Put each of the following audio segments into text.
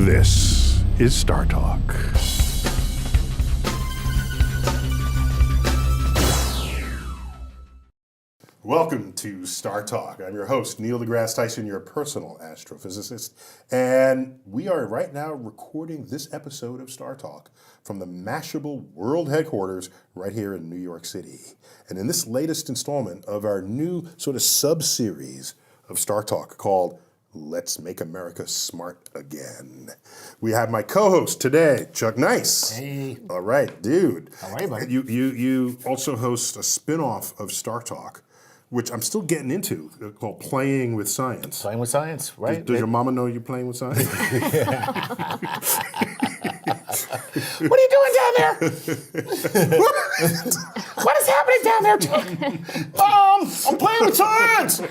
This is Star Talk. Welcome to Star Talk. I'm your host, Neil Degrass Tyson, your personal astrophysicist. And we are right now recording this episode of Star Talk from the Mashable World Headquarters right here in New York City. And in this latest installment of our new sort of sub-series of Star Talk called Let's Make America Smart Again, we have my co-host today, Chuck Nice. Hey. All right, dude. How are you, buddy? You also host a spin-off of Star Talk, which I'm still getting into, called Playing with Science. Playing with science, right? Does your mama know you're playing with science? What are you doing down there? What is happening down there? Mom, I'm playing with science.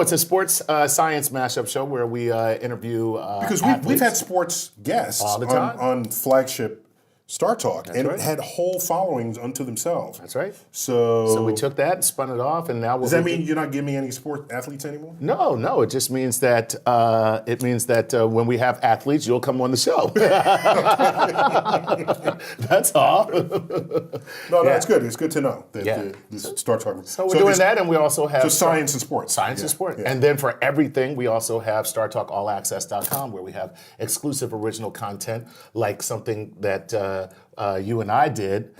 It's a sports science mashup show where we interview Because athletes. we've had sports guests All the time. on flagship Star Talk, That's and right. it had whole followings unto themselves. That's right. So So we took that and spun it off, and now does that mean you're not giving me any sport athletes anymore? No. It just means that when we have athletes, you'll come on the show. That's all. No, that's good. It's good to know that Yeah. this Star Talk. So we're doing that, and we also have So science and sports. Science and sport. And then for everything, we also have StarTalkAllAccess.com, where we have exclusive original content, like something that you and I did,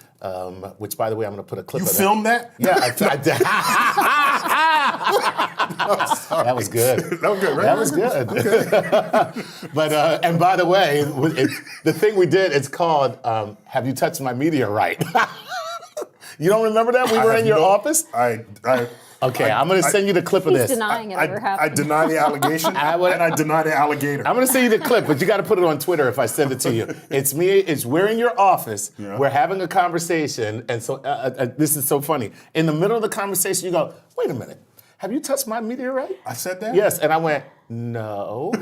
which, by the way, I'm going to put a clip You of that. filmed that? Yeah, I did. That was good. That was good, right? That was good. But, and by the way, the thing we did, it's called Have You Touched My Meteorite? You don't remember that? We were in your office? Okay, I'm going to send you the clip of He's this. denying it ever I happened. deny the allegation, and I deny the alligator. I'm going to send you the clip, but you got to put it on Twitter if I send it to you. It's me. We're in your office. Yeah. We're having a conversation, and so this is so funny. In the middle of the conversation, you go, "Wait a minute, have you touched my meteorite?" I said that? Yes, and I went, "No,"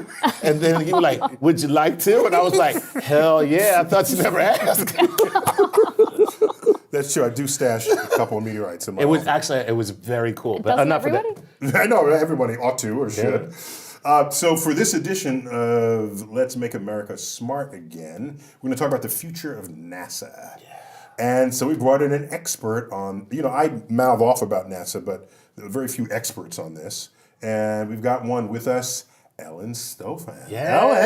and then you were like, "Would you like to?" And I was like, "Hell yeah!" I thought you never asked. That's true. I do stash a couple of meteorites in my It was office. actually it was very cool. But Doesn't enough everybody? of that. I know, everybody ought to or should. So for this edition of Let's Make America Smart Again, we're going to talk about the future of NASA. Yeah. And so we brought in an expert on, I mouth off about NASA, but there are very few experts on this. And we've got one with us, Ellen Stofan. Yeah. Ellen!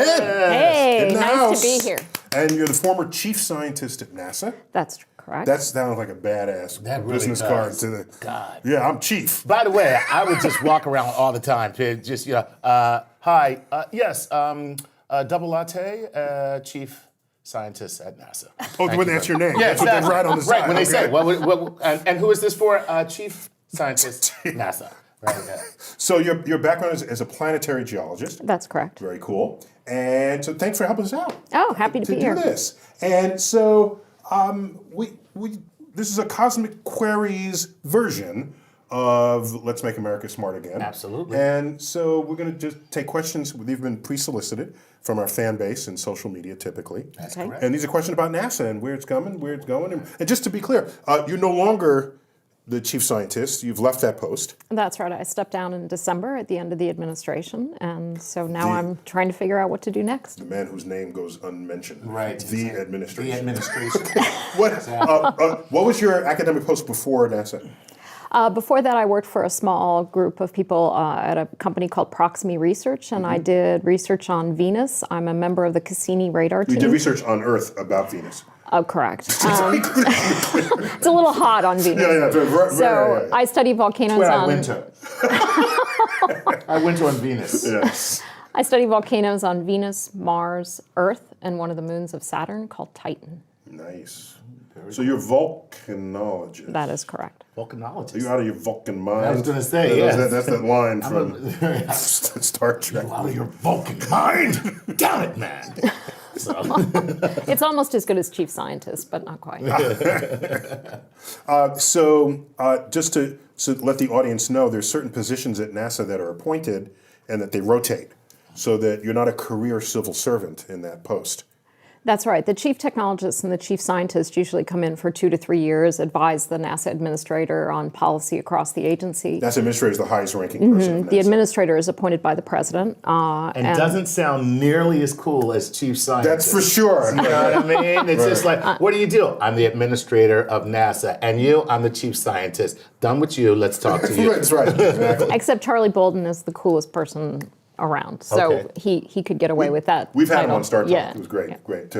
Hey, In the nice house. to be here. And you're the former chief scientist at NASA. That's correct. That sounds like a badass That really business does. card to the. God. Yeah, I'm chief. By the way, I would just walk around all the time to just, hi, yes, double latte, chief scientist at NASA. Oh, Thank when you that's very your much. name. Yeah, That's what they exactly. write on the side. Right, when they okay. say, and who is this for? Chief scientist, NASA. Right, yeah. So your background is as a planetary geologist. That's correct. Very cool. And so thanks for helping us out. Oh, happy to be do here. this. And so we this is a Cosmic Queries version of Let's Make America Smart Again. Absolutely. And so we're going to just take questions. They've been pre-solicited from our fan base and social media typically. That's Okay. correct. And these are questions about NASA and where it's coming, where it's going. And just to be clear, you're no longer the chief scientist. You've left that post. That's right. I stepped down in December at the end of the administration, and so now I'm trying to figure out what to do next. The man whose name goes unmentioned. Right. The exactly. administration. The administration. What was your academic post before NASA? Before that, I worked for a small group of people at a company called Proximy Research, and I did research on Venus. I'm a member of the Cassini radar team. You did research on Earth about Venus. Oh, correct. It's a little hot on Venus. So I study volcanoes Where I on. winter. I winter on Venus. Yes. I study volcanoes on Venus, Mars, Earth, and one of the moons of Saturn called Titan. Nice. So you're a volcanologist. That is correct. Volcanologist. Are you out of your Vulcan mind? I was gonna say, yes. That's that line from Star Trek. Out of your Vulcan mind. Damn it, man. So. It's almost as good as chief scientist, but not quite. Just to let the audience know, there's certain positions at NASA that are appointed and that they rotate, so that you're not a career civil servant in that post. That's right. The chief technologist and the chief scientist usually come in for 2 to 3 years, advise the NASA administrator on policy across the agency. NASA administrator is the highest ranking person. Of The NASA. administrator is appointed by the president. And doesn't sound nearly as cool as chief scientist. That's for sure. You know what I mean? It's just like, what do you do? I'm the administrator of NASA. And you, I'm the chief scientist. Done with you. Let's talk to you. That's right. Exactly. Except Charlie Bolden is the coolest person around, so Okay. he could get away with that. We've had him title. on Star Talk. Yeah. It was great. Yeah. Great.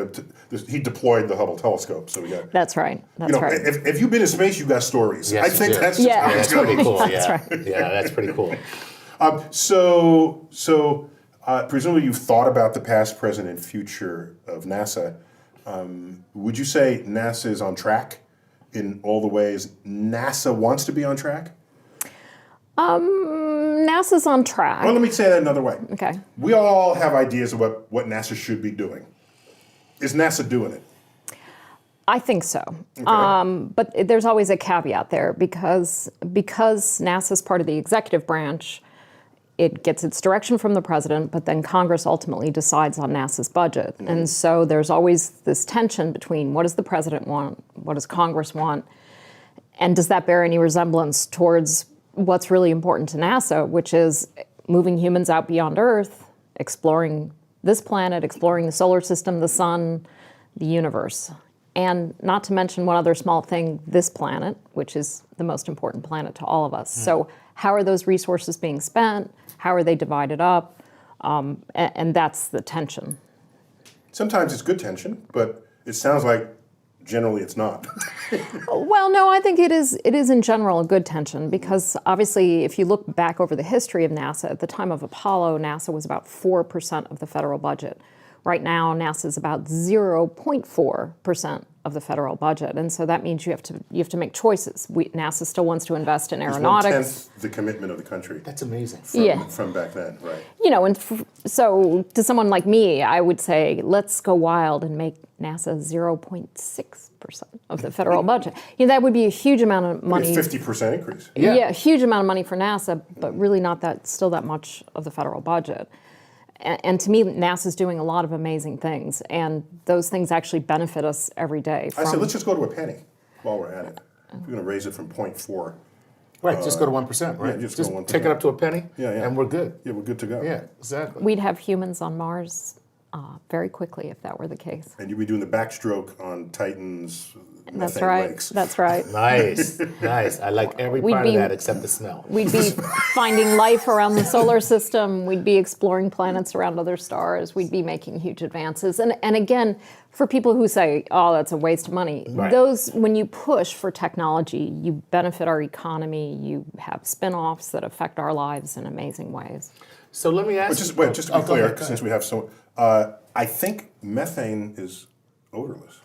He deployed the Hubble telescope, so we got. That's right. That's right. If you've been in space, you've got stories. Yes, I you think do. that's just Yeah. how That's it's going. pretty cool. That's Yeah. right. Yeah, that's pretty cool. So presumably you've thought about the past, present, and future of NASA. Would you say NASA is on track in all the ways NASA wants to be on track? NASA's on track. Well, let me say that another way. Okay. We all have ideas of what NASA should be doing. Is NASA doing it? I think so. Okay. But there's always a caveat there because NASA's part of the executive branch, it gets its direction from the president, but then Congress ultimately decides on NASA's budget. Mm-hmm. And so there's always this tension between what does the president want, what does Congress want, and does that bear any resemblance towards what's really important to NASA, which is moving humans out beyond Earth, exploring this planet, exploring the solar system, the sun, the universe. And not to mention one other small thing, this planet, which is the most important planet to all of us. So how are those resources being spent? How are they divided up? And that's the tension. Sometimes it's good tension, but it sounds like generally it's not. Well, no, I think it is in general a good tension because obviously if you look back over the history of NASA, at the time of Apollo, NASA was about 4% of the federal budget. Right now, NASA is about 0.4% of the federal budget, and so that means you have to make choices. NASA still wants to invest in It's aeronautics. 1/10 the commitment of the country That's amazing. from back then, right? And so to someone like me, I would say let's go wild and make NASA 0.6% of the federal budget. That would be a huge amount of money. 50% increase. Yeah, a huge amount of money for NASA, but really not still that much of the federal budget. And to me, NASA's doing a lot of amazing things, and those things actually benefit us every day. I said, let's just go to a penny while we're at it. We're going to raise it from 0.4. Right, just go to 1%, right? yeah, just go 1%. take it up to a penny, Yeah. and we're good. Yeah, we're good to go. Yeah, exactly. We'd have humans on Mars very quickly if that were the case. And you'll be doing the backstroke on Titan's That's methane right. lakes. That's right. Nice, nice. I like every We'd part of be- that except the smell. We'd be finding life around the solar system. We'd be exploring planets around other stars. We'd be making huge advances. And again, for people who say, "Oh, that's a waste of money," Right. when you push for technology, you benefit our economy. You have spin-offs that affect our lives in amazing ways. So let me ask But just to be go clear, ahead, go since ahead. we have so, I think methane is odorless.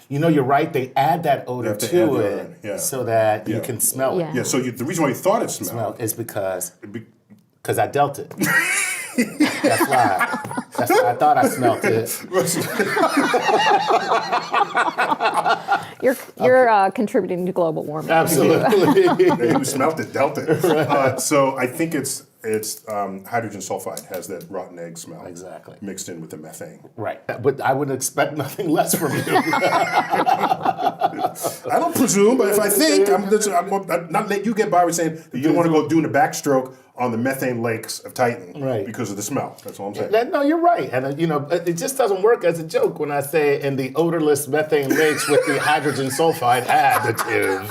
You're right. They add that odor have to to add the it odor, yeah. so that you Yeah. can smell it. Yeah. Yeah. So the reason why you thought it smelled. Is because I dealt it. That's why. That's why I thought I smelled it. You're contributing to global warming. Absolutely. Yeah, who smelt it dealt it. So I think it's hydrogen sulfide has that rotten egg smell. Exactly. Mixed in with the methane. Right. But I would expect nothing less from you. I don't presume, but if I think, I'm not letting you get by with saying that you don't want to go doing a backstroke on the methane lakes of Titan Right. because of the smell. That's all I'm saying. No, you're right. And, it just doesn't work as a joke when I say in the odorless methane lakes with the hydrogen sulfide additive.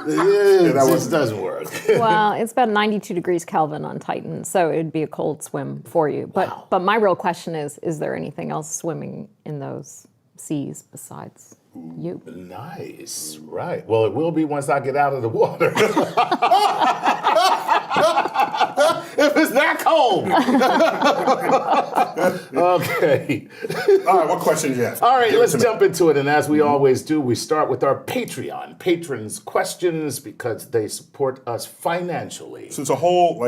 It just doesn't work. Well, it's about 92 degrees Kelvin on Titan, so it'd be a cold swim for you. But my real question is there anything else swimming in those seas besides you? Nice. Right. Well, it will be once I get out of the water. If it's that cold. Okay. All right, what question do you have? All right, Give it let's to me. jump into it. And as we always do, we start with our Patreon patrons' questions because they support us financially. So it's a whole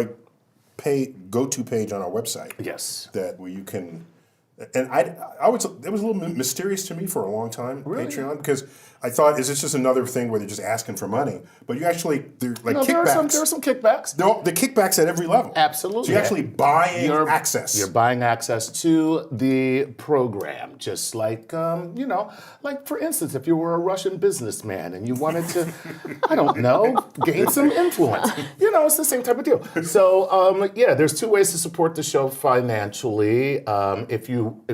go-to page on our website. Yes. Where you can And I was it was a little mysterious to me for a long time, Really? Patreon, because I thought, is this just another thing where they're just asking for money? But you actually, they're like No, kickbacks. there are some kickbacks. The kickbacks at every level. Absolutely. So you're actually buying access. You're buying access to the program, just like, like for instance, if you were a Russian businessman and you wanted to, I don't know, gain some influence. It's the same type of deal. So, there's two ways to support the show financially. If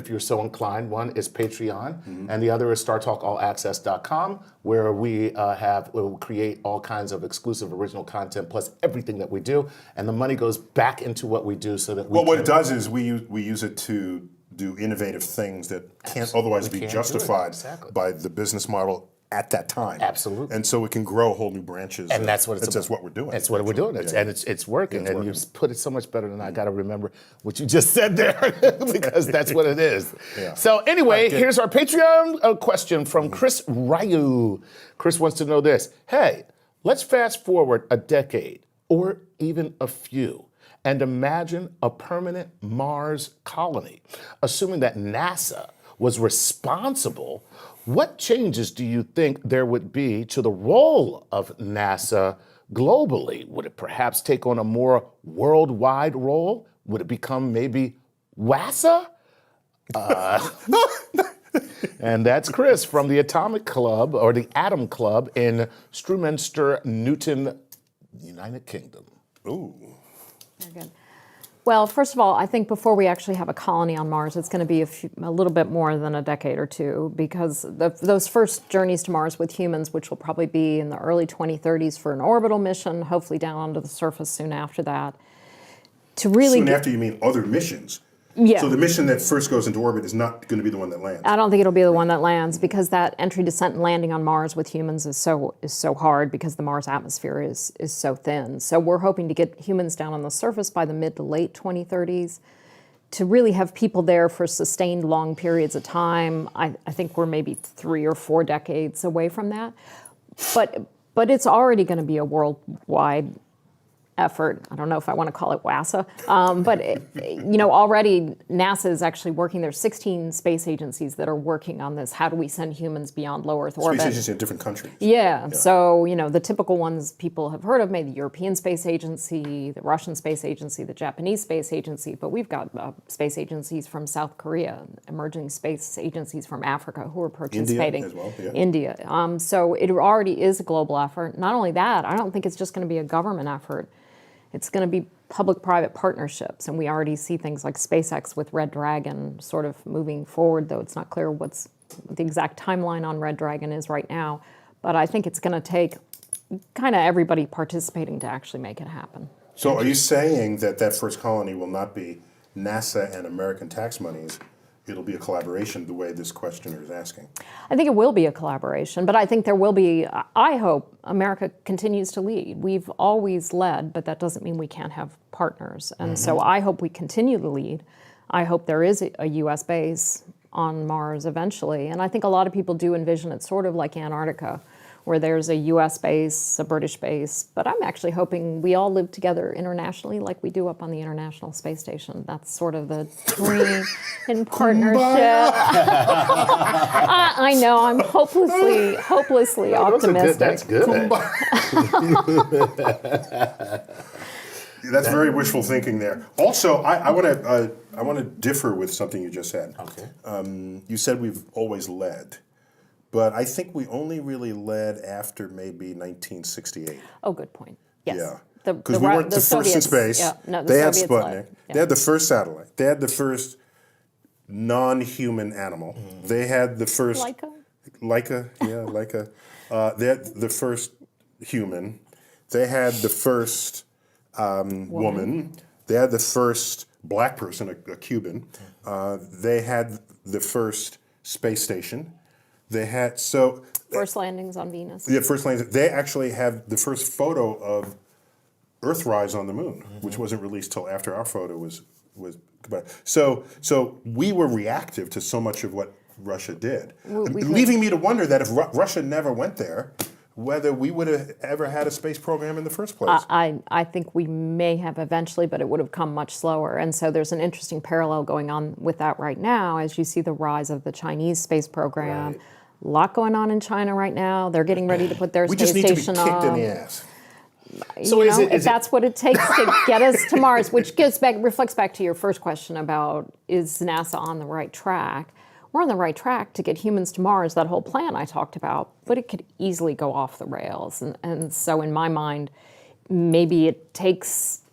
you're so inclined, one is Patreon, and the other is StarTalkAllAccess.com, where we'll create all kinds of exclusive original content plus everything that we do, and the money goes back into what we do so that we. Well, what it does is we use it to do innovative things that can't otherwise be justified by the business model at that time. Absolutely. And so it can grow whole new branches. And that's what it's that's what we're doing. That's what we're doing. Yeah. And it's working. It's and working. you put it so much better than I got to remember what you just said there because that's what it is. Yeah. So anyway, here's our Patreon question from Chris Ryu. Chris wants to know this. Hey, let's fast forward a decade or even a few and imagine a permanent Mars colony, assuming that NASA was responsible. What changes do you think there would be to the role of NASA globally? Would it perhaps take on a more worldwide role? Would it become maybe WASA? And that's Chris from the Atomic Club, or the Atom Club in Struminster, Newton, United Kingdom. Ooh. Very good. Well, first of all, I think before we actually have a colony on Mars, it's going to be a little bit more than a decade or two, because those first journeys to Mars with humans, which will probably be in the early 2030s for an orbital mission, hopefully down onto the surface soon after that. Soon after, you mean other missions? Yeah. So the mission that first goes into orbit is not going to be the one that lands? I don't think it'll be the one that lands, because that entry, descent, and landing on Mars with humans is so hard because the Mars atmosphere is so thin. So we're hoping to get humans down on the surface by the mid to late 2030s. To really have people there for sustained long periods of time, I think we're maybe 3 or 4 decades away from that. But it's already going to be a worldwide effort. I don't know if I want to call it WASA, but already NASA is actually working. There's 16 space agencies that are working on this. How do we send humans beyond low Earth orbit? Space agencies in different countries. Yeah. So, the typical ones people have heard of, maybe the European Space Agency, the Russian Space Agency, the Japanese Space Agency, but we've got space agencies from South Korea, emerging space agencies from Africa who are participating. India as well, yeah. India. So it already is a global effort. Not only that, I don't think it's just going to be a government effort. It's going to be public-private partnerships, and we already see things like SpaceX with Red Dragon sort of moving forward, though it's not clear what the exact timeline on Red Dragon is right now. But I think it's going to take kind of everybody participating to actually make it happen. So are you saying that first colony will not be NASA and American tax monies? It'll be a collaboration the way this questioner is asking? I think it will be a collaboration, but I think there will be, I hope America continues to lead. We've always led, but that doesn't mean we can't have partners. And so I hope we continue to lead. I hope there is a U.S. base on Mars eventually. And I think a lot of people do envision it sort of like Antarctica, where there's a U.S. base, a British base. But I'm actually hoping we all live together internationally like we do up on the International Space Station. That's sort of the dream in partnership. I know, I'm hopelessly optimistic. That's good. That's very wishful thinking there. Also, I want to differ with something you just said. Okay. You said we've always led. But I think we only really led after maybe 1968. Oh, good point. Yes. Yeah. Because we weren't the first in space. Yeah, no, they had Soviets Sputnik. led. Yeah. They had the first satellite. They had the first non-human animal. They had the first... Laika, yeah, Laika. They had the first human. They had the first woman. They had the first black person, a Cuban. They had the first space station. They had First landings on Venus. Yeah, first landings. They actually have the first photo of Earthrise on the moon, which wasn't released till after our photo was. So we were reactive to so much of what Russia did, leaving me to wonder that if Russia never went there, whether we would have ever had a space program in the first place. I think we may have eventually, but it would have come much slower. And so there's an interesting parallel going on with that right now as you see the rise of the Chinese space program. Right. A lot going on in China right now. They're getting ready to put their We space just need to be station kicked in up. the ass. So is it- if that's what it takes to get us to Mars, which reflects back to your first question about is NASA on the right track? We're on the right track to get humans to Mars, that whole plan I talked about, but it could easily go off the rails. And so in my mind, maybe it takes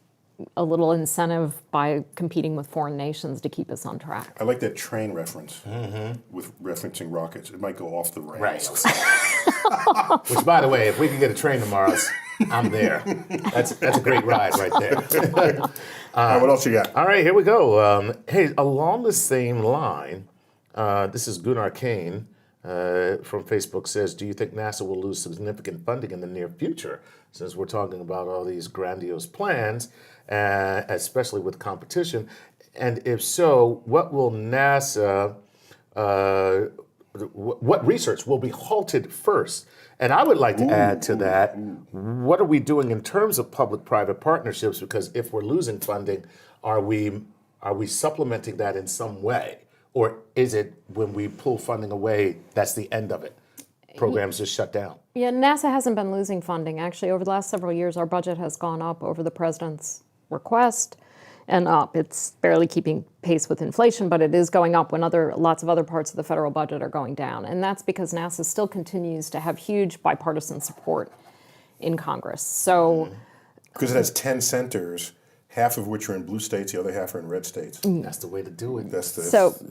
a little incentive by competing with foreign nations to keep us on track. I like that train reference with referencing rockets. It might go off the rails. Right. Which, by the way, if we can get a train to Mars, I'm there. That's a great ride right there. All right, what else you got? All right, here we go. Hey, along the same line, this is Gunnar Kane from Facebook says, do you think NASA will lose significant funding in the near future? Since we're talking about all these grandiose plans, especially with competition. And if so, what will NASA, what research will be halted first? And I would like to add to that, what are we doing in terms of public-private partnerships? Because if we're losing funding, are we supplementing that in some way? Or is it when we pull funding away, that's the end of it? Programs just shut down. Yeah, NASA hasn't been losing funding. Actually, over the last several years, our budget has gone up over the president's request and up. It's barely keeping pace with inflation, but it is going up when lots of other parts of the federal budget are going down. And that's because NASA still continues to have huge bipartisan support in Congress. So, Because it has 10 centers, half of which are in blue states, the other half are in red states. That's the way to do it. That's the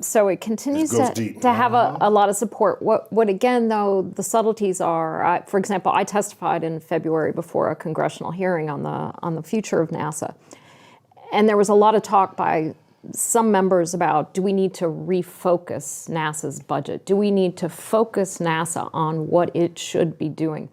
so it continues It goes deep. to have a lot of support. What again, though, the subtleties are, for example, I testified in February before a congressional hearing on the future of NASA. And there was a lot of talk by some members about, do we need to refocus NASA's budget? Do we need to focus NASA on what it should be doing?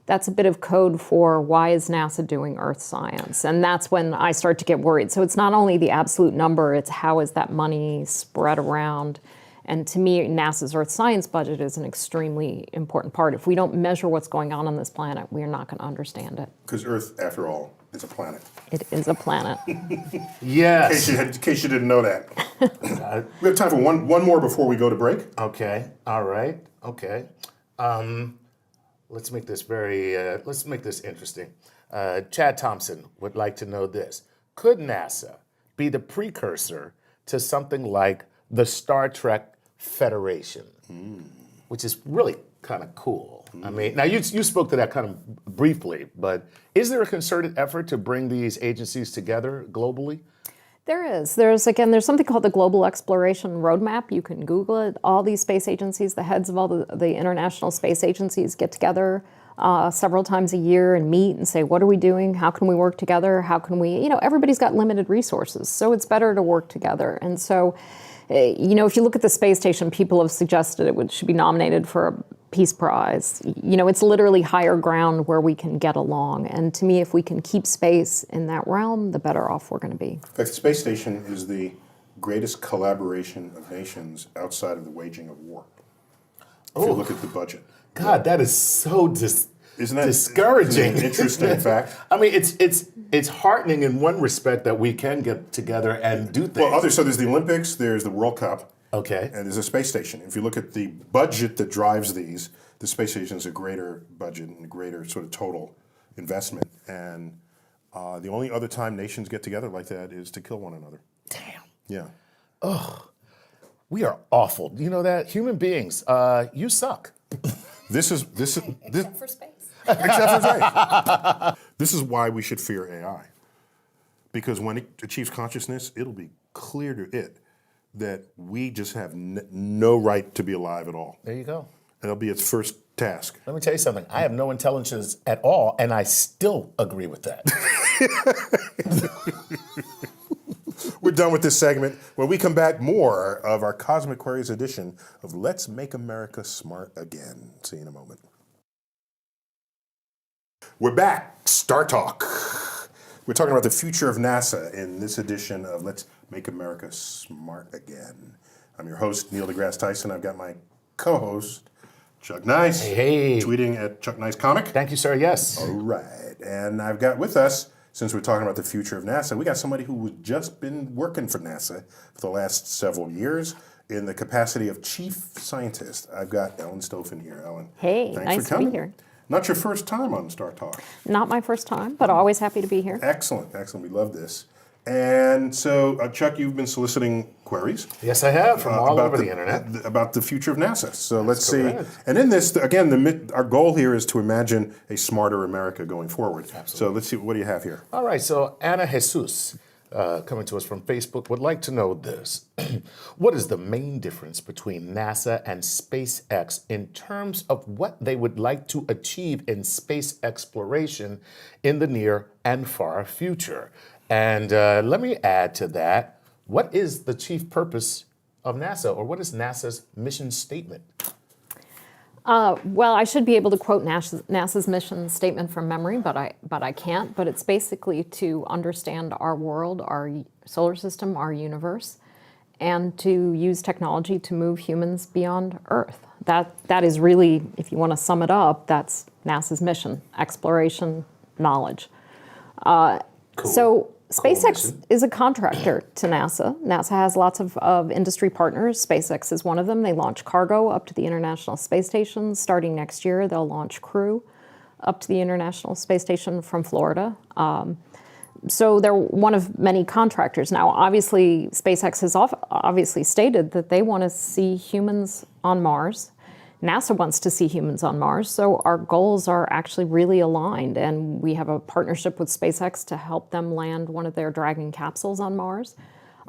That's a bit of code for why is NASA doing earth science? And that's when I start to get worried. So it's not only the absolute number, it's how is that money spread around? And to me, NASA's earth science budget is an extremely important part. If we don't measure what's going on this planet, we're not going to understand it. Because Earth, after all, is a planet. It is a planet. Yes. In case you didn't know that. We have time for one more before we go to break. Okay. All right. Okay. Let's make this interesting. Chad Thompson would like to know this. Could NASA be the precursor to something like the Star Trek Federation, which is really kind of cool? I mean, now you spoke to that kind of briefly, but is there a concerted effort to bring these agencies together globally? There is. There's something called the Global Exploration Roadmap. You can Google it. All these space agencies, the heads of all the international space agencies get together several times a year and meet and say, what are we doing? How can we work together? How can we, everybody's got limited resources, so it's better to work together. And so, if you look at the space station, people have suggested it should be nominated for a Peace Prize. It's literally higher ground where we can get along. And to me, if we can keep space in that realm, the better off we're going to be. In fact, the space station is the greatest collaboration of nations outside of the waging of war. If you look at the budget. God, that is so Isn't that discouraging. Isn't that an interesting fact? I mean, it's heartening in one respect that we can get together and do things. Well, so there's the Olympics, there's the World Cup, Okay. and there's a space station. If you look at the budget that drives these, the space station is a greater budget and a greater sort of total investment. And the only other time nations get together like that is to kill one another. Damn. Yeah. We are awful. You know that? Human beings, you suck. This Except for space. Except for space. This is why we should fear AI. Because when it achieves consciousness, it'll be clear to it that we just have no right to be alive at all. There you go. That'll be its first task. Let me tell you something. I have no intelligence at all, and I still agree with that. We're done with this segment. When we come back, more of our Cosmic Queries edition of Let's Make America Smart Again. See you in a moment. We're back. Star Talk. We're talking about the future of NASA in this edition of Let's Make America Smart Again. I'm your host, Neil deGrasse Tyson. I've got my co-host, Chuck Nice. Hey. Tweeting at Chuck Nice Comic. Thank you, sir. Yes. All right. And I've got with us, since we're talking about the future of NASA, we got somebody who has just been working for NASA for the last several years in the capacity of chief scientist. I've got Ellen Stofan here. Ellen, Hey, thanks nice for to be coming. here. Not your first time on Star Talk. Not my first time, but always happy to be here. Excellent, excellent. We love this. And so, Chuck, you've been soliciting queries. Yes, I have, from all about over the internet. About the future of NASA. So let's correct. see. And in this, again, our goal here is to imagine a smarter America going forward. Absolutely. So let's see, what do you have here? All right, so Ana Jesus, coming to us from Facebook, would like to know this. What is the main difference between NASA and SpaceX in terms of what they would like to achieve in space exploration in the near and far future? And let me add to that, what is the chief purpose of NASA, or what is NASA's mission statement? Well, I should be able to quote NASA's mission statement from memory, but I can't. But it's basically to understand our world, our solar system, our universe, and to use technology to move humans beyond Earth. That is really, if you want to sum it up, that's NASA's mission: exploration, knowledge. Cool. So SpaceX mission. is a contractor to NASA. NASA has lots of industry partners. SpaceX is one of them. They launch cargo up to the International Space Station. Starting next year, they'll launch crew up to the International Space Station from Florida. So they're one of many contractors. Now, obviously, SpaceX has obviously stated that they want to see humans on Mars. NASA wants to see humans on Mars, so our goals are actually really aligned, and we have a partnership with SpaceX to help them land one of their Dragon capsules on Mars.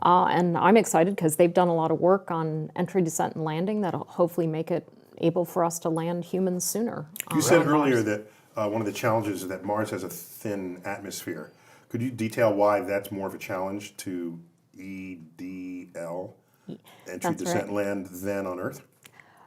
And I'm excited because they've done a lot of work on entry, descent, and landing that'll hopefully make it able for us to land humans sooner. You said on earlier Mars. that one of the challenges is that Mars has a thin atmosphere. Could you detail why that's more of a challenge to EDL, entry, That's descent, right. land, than on Earth?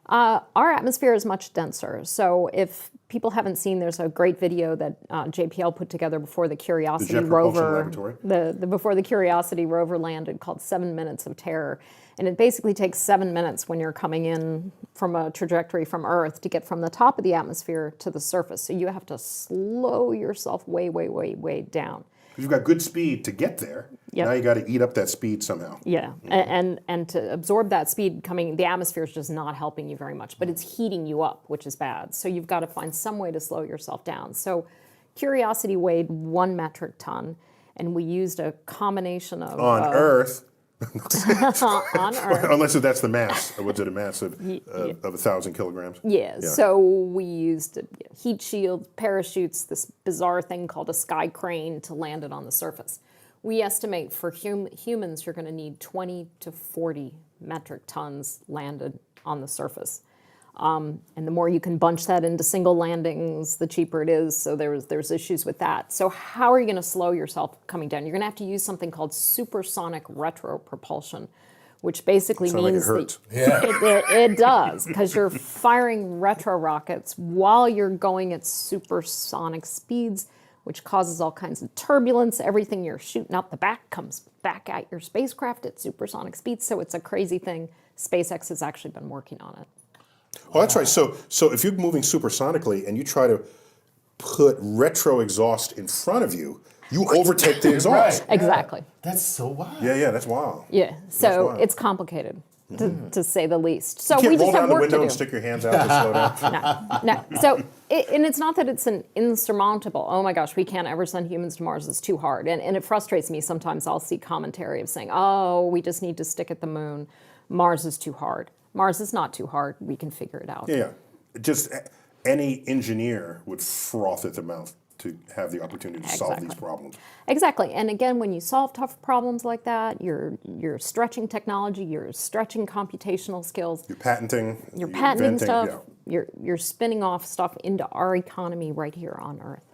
Our atmosphere is much denser. So if people haven't seen, there's a great video that JPL put together before the Curiosity Jet Propulsion rover, Laboratory. before the Curiosity rover landed, called 7 Minutes of Terror. And it basically takes 7 minutes when you're coming in from a trajectory from Earth to get from the top of the atmosphere to the surface. So you have to slow yourself way, way, way, way down. Because you've got good speed to get there. Yep. Now you got to eat up that speed somehow. Yeah, and to absorb that speed coming, the atmosphere is just not helping you very much, but it's heating you up, which is bad. So you've got to find some way to slow yourself down. So Curiosity weighed 1 metric ton, and we used a combination of On Earth, on Earth. unless that's the mass. What's it, a mass of 1,000 kilograms? Yeah, so we used heat shields, parachutes, this bizarre thing called a sky crane to land it on the surface. We estimate for humans, you're going to need 20 to 40 metric tons landed on the surface. And the more you can bunch that into single landings, the cheaper it is. So there's issues with that. So how are you going to slow yourself coming down? You're going to have to use something called supersonic retropropulsion, which basically Sounds like it means hurts. it does, because you're firing retro rockets while you're going at supersonic speeds, which causes all kinds of turbulence. Everything you're shooting out the back comes back at your spacecraft at supersonic speeds. So it's a crazy thing. SpaceX has actually been working on it. Oh, that's right. So if you're moving supersonically and you try to put retro exhaust in front of you, you overtake the exhaust. Right. Exactly. That's so wild. Yeah, that's wild. Yeah. So wild. it's complicated, to say the least. So You we can't just roll have down the work to window do. and stick your hands out to slow down. No. So, and it's not that it's an insurmountable, oh my gosh, we can't ever send humans to Mars, it's too hard. And it frustrates me sometimes. I'll see commentary of saying, oh, we just need to stick at the moon. Mars is too hard. Mars is not too hard. We can figure it out. Yeah. Just any engineer would froth at the mouth to have the opportunity to solve these problems. Exactly. And again, when you solve tough problems like that, you're stretching technology, you're stretching computational skills. You're patenting. You're patenting inventing, stuff. yeah. You're spinning off stuff into our economy right here on Earth.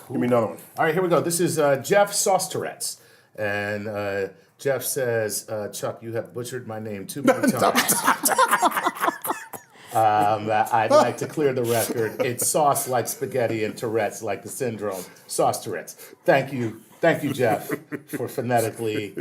Give me another one. All right, here we go. This is Jeff Sosteretz. And Jeff says, Chuck, you have butchered my name too many times. I'd like to clear the record. It's sauce like spaghetti and Tourette's like the syndrome. Sauce Tourette's. Thank you Thank you, Jeff, for phonetically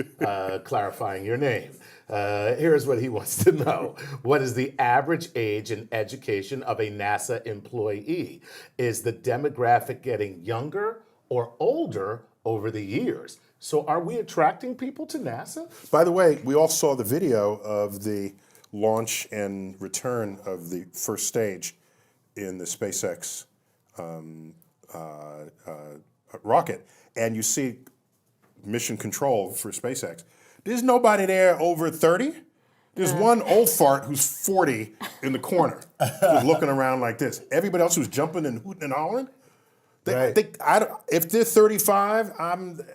clarifying your name. Here's what he wants to know. What is the average age and education of a NASA employee? Is the demographic getting younger or older over the years? So are we attracting people to NASA? By the way, we all saw the video of the launch and return of the first stage in the SpaceX rocket, and you see mission control for SpaceX. There's nobody there over 30. There's one old fart who's 40 in the corner, who's looking around like this. Everybody else who's jumping and hooting and hollering, if they're 35, that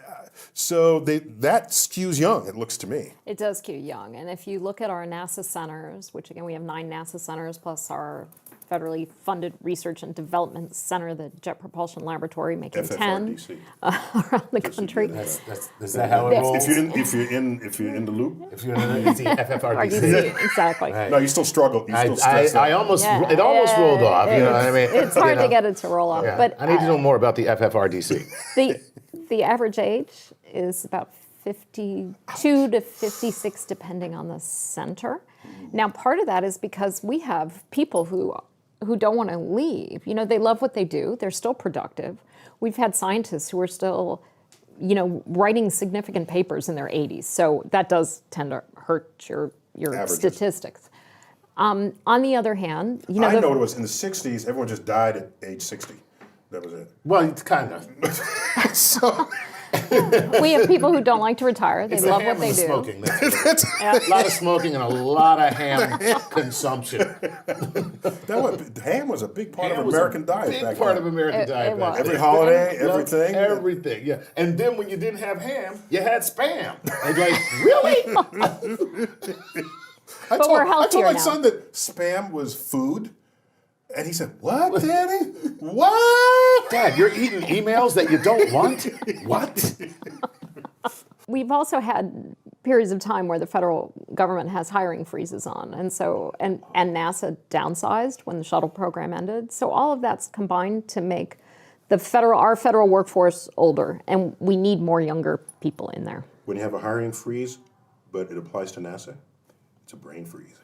skews young, it looks to me. It does skew young. And if you look at our NASA centers, which again, we have 9 NASA centers plus our federally funded research and development center, the Jet Propulsion Laboratory, making 10 FFRDC. around the country. Is that how it rolls? If you're in the loop, If you're in the FFRDC. RDC, exactly. Right. no, you still struggle. You still stress I out. almost, Yeah, it almost rolled off, you know what I mean? It's hard You know? to get it to roll off. Yeah. But I need to know more about the FFRDC. the average age is about 52 to 56, depending on the center. Now, part of that is because we have people who don't want to leave. You know, they love what they do. They're still productive. We've had scientists who are still, writing significant papers in their 80s. So that does tend to hurt your Averages. statistics. On the other hand, I know it was in the 60s, everyone just died at age 60. That was it. Well, it's kind of. So, we have people who don't like to retire. They It's the love ham what they and the do. smoking. That's it. A lot of smoking and a lot of ham consumption. ham was a big part Ham of was American a diet big back part then. of American It diet back was. then. Every holiday, Yep, everything. everything, yeah. And then when you didn't have ham, you had Spam. And like, really? But we're I told healthier my now. son that Spam was food, and he said, "What, Daddy? What?" Dad, you're eating emails that you don't want? What? We've also had periods of time where the federal government has hiring freezes on, and NASA downsized when the shuttle program ended. So all of that's combined to make our federal workforce older, and we need more younger people in there. When you have a hiring freeze, but it applies to NASA, it's a brain freeze.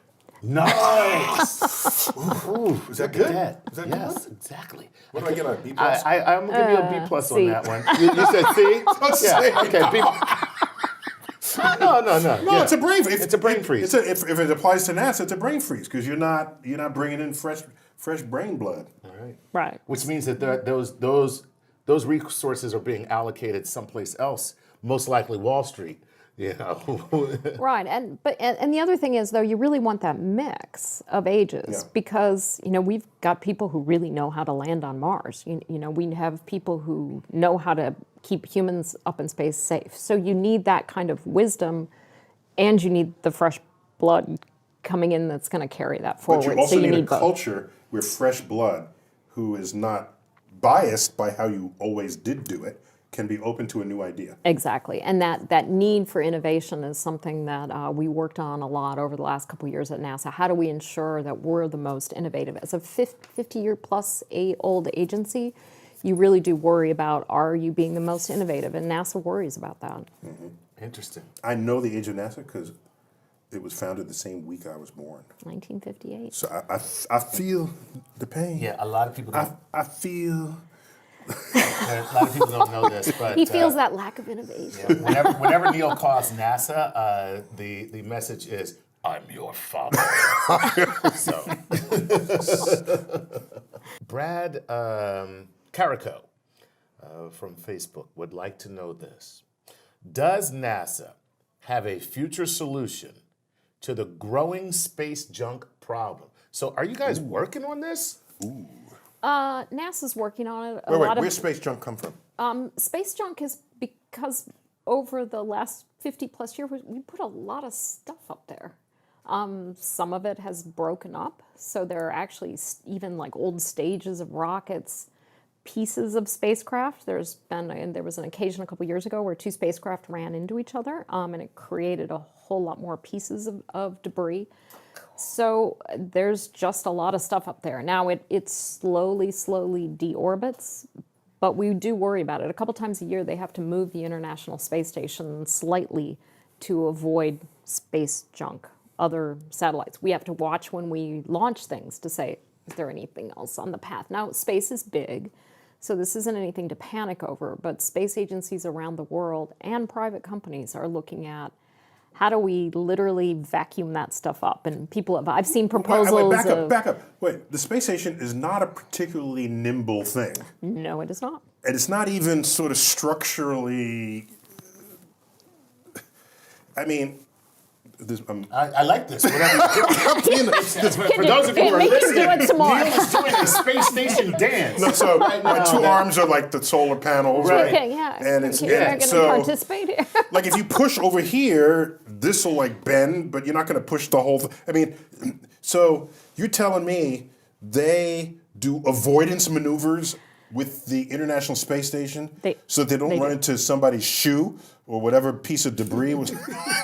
Nice. Ooh, is that good? Is that yes, good? exactly. What do I get on a B plus? I'm gonna give you a B plus on C. that one. You said C? Yeah. Okay. B. No. No, it's a brain freeze. It's a brain freeze. If it applies to NASA, it's a brain freeze because you're not bringing in fresh brain blood. All right. Right. Which means that those resources are being allocated someplace else, most likely Wall Street. You know. Right, and the other thing is though, you really want that mix of ages Yeah. because we've got people who really know how to land on Mars. We have people who know how to keep humans up in space safe. So you need that kind of wisdom, and you need the fresh blood coming in that's going to carry that forward. But you also so you need a both. culture with fresh blood who is not biased by how you always did do it, can be open to a new idea. Exactly, and that need for innovation is something that we worked on a lot over the last couple of years at NASA. How do we ensure that we're the most innovative? As a 50-year plus old agency, you really do worry about, are you being the most innovative? And NASA worries about that. Mm-hmm. Interesting. I know the age of NASA because it was founded the same week I was born. 1958. So I feel the pain. Yeah, a lot of people don't. I feel. A lot of people don't know this, but He feels that lack of innovation. yeah, whenever Neil calls NASA, the message is, "I'm your father." So, Brad Carico from Facebook would like to know this: does NASA have a future solution to the growing space junk problem? So, are you guys working on this? NASA's working on it. Where's space junk come from? Space junk is because over the last 50 plus years, we put a lot of stuff up there. Some of it has broken up, so there are actually even like old stages of rockets, pieces of spacecraft. There was an occasion a couple years ago where 2 spacecraft ran into each other, and it created a whole lot more pieces of debris. So there's just a lot of stuff up there. Now it slowly deorbits, But we do worry about it. A couple times a year, they have to move the International Space Station slightly to avoid space junk, other satellites. We have to watch when we launch things to say, is there anything else on the path? Now, space is big, so this isn't anything to panic over, but space agencies around the world and private companies are looking at how do we literally vacuum that stuff up? And I've seen proposals back up. Wait, the space station is not a particularly nimble thing. No, it is not. And it's not even sort of structurally, I mean, I like this. For those of you who are Make him do listening, it some more. Neil is doing a space station dance. No, so my two arms are like the solar panels. Right. Okay, yeah. And it's You're going to so participate here. like if you push over here, this will like bend, but you're not going to push the whole thing. I mean, so you're telling me they do avoidance maneuvers with the International Space Station so they don't run into somebody's shoe or whatever piece of debris was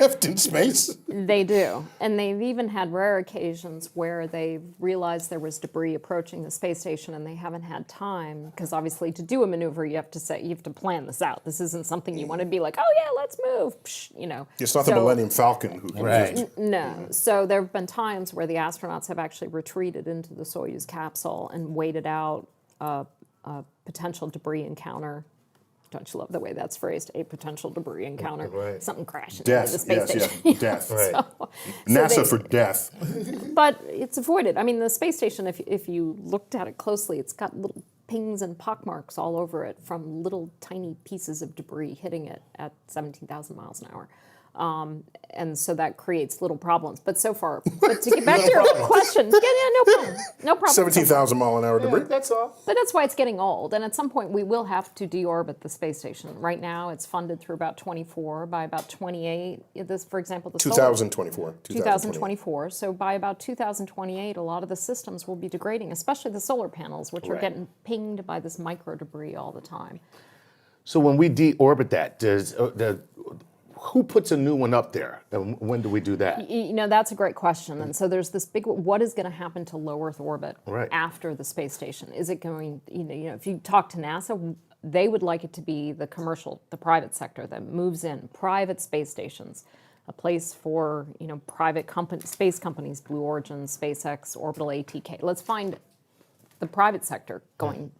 left in space? They do. And they've even had rare occasions where they've realized there was debris approaching the space station and they haven't had time, because obviously to do a maneuver, you have to plan this out. This isn't something you want to be like, oh yeah, let's move. Psh, you know. It's not the Millennium Falcon who can Right. No. So there have been times where the astronauts have actually retreated into the Soyuz capsule and waited out a potential debris encounter. Don't you love the way that's phrased? A potential debris encounter. Right. Something crashing Death, into the space yes, station. yeah, death. Right. NASA for death. But it's avoided. I mean, the space station, if you looked at it closely, it's got little pings and pockmarks all over it from little tiny pieces of debris hitting it at 17,000 miles an hour. And so that creates little problems. But so far, but to get back to your question, no problem. No problem. 17,000 mile an hour debris. That's all. But that's why it's getting old. And at some point, we will have to deorbit the space station. Right now, it's funded through about 24. By about 28, this, for example, the 2024. 2024. So by about 2028, a lot of the systems will be degrading, especially the solar panels, which are getting pinged by this micro debris all the time. So when we deorbit that, who puts a new one up there? And when do we do that? You know, that's a great question. And so there's this big, what is going to happen to low Earth orbit after the space station? Is it going, you know, if you talk to NASA, they would like it to be the private sector that moves in, private space stations, a place for, you know, private space companies, Blue Origin, SpaceX, Orbital ATK. Let's find the private sector going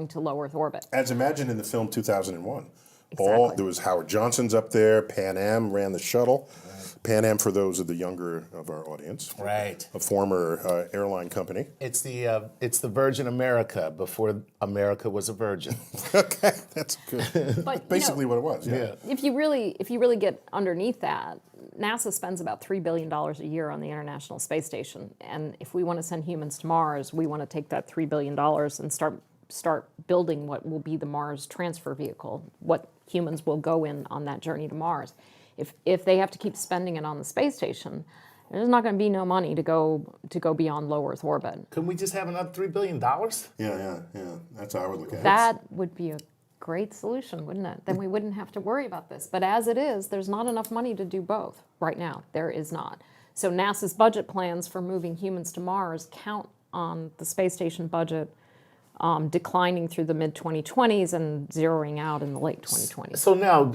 to low Earth orbit. As imagined in the film 2001. Exactly. There was Howard Johnson's up there. Pan Am ran the shuttle. Right. Pan Am, for those of the younger of our audience, Right. a former airline company. It's the Virgin America before America was a virgin. Okay, that's good. But, basically you know, what it was. Yeah. If you really get underneath that, NASA spends about $3 billion a year on the International Space Station, and if we want to send humans to Mars, we want to take that $3 billion and start building what will be the Mars transfer vehicle, what humans will go in on that journey to Mars. If they have to keep spending it on the space station, there's not going to be no money to go beyond low Earth orbit. Couldn't we just have another $3 billion? Yeah. That's how I would look at it. That would be a great solution, wouldn't it? Then we wouldn't have to worry about this. But as it is, there's not enough money to do both right now. There is not. So NASA's budget plans for moving humans to Mars count on the space station budget declining through the mid-2020s and zeroing out in the late 2020s. So now,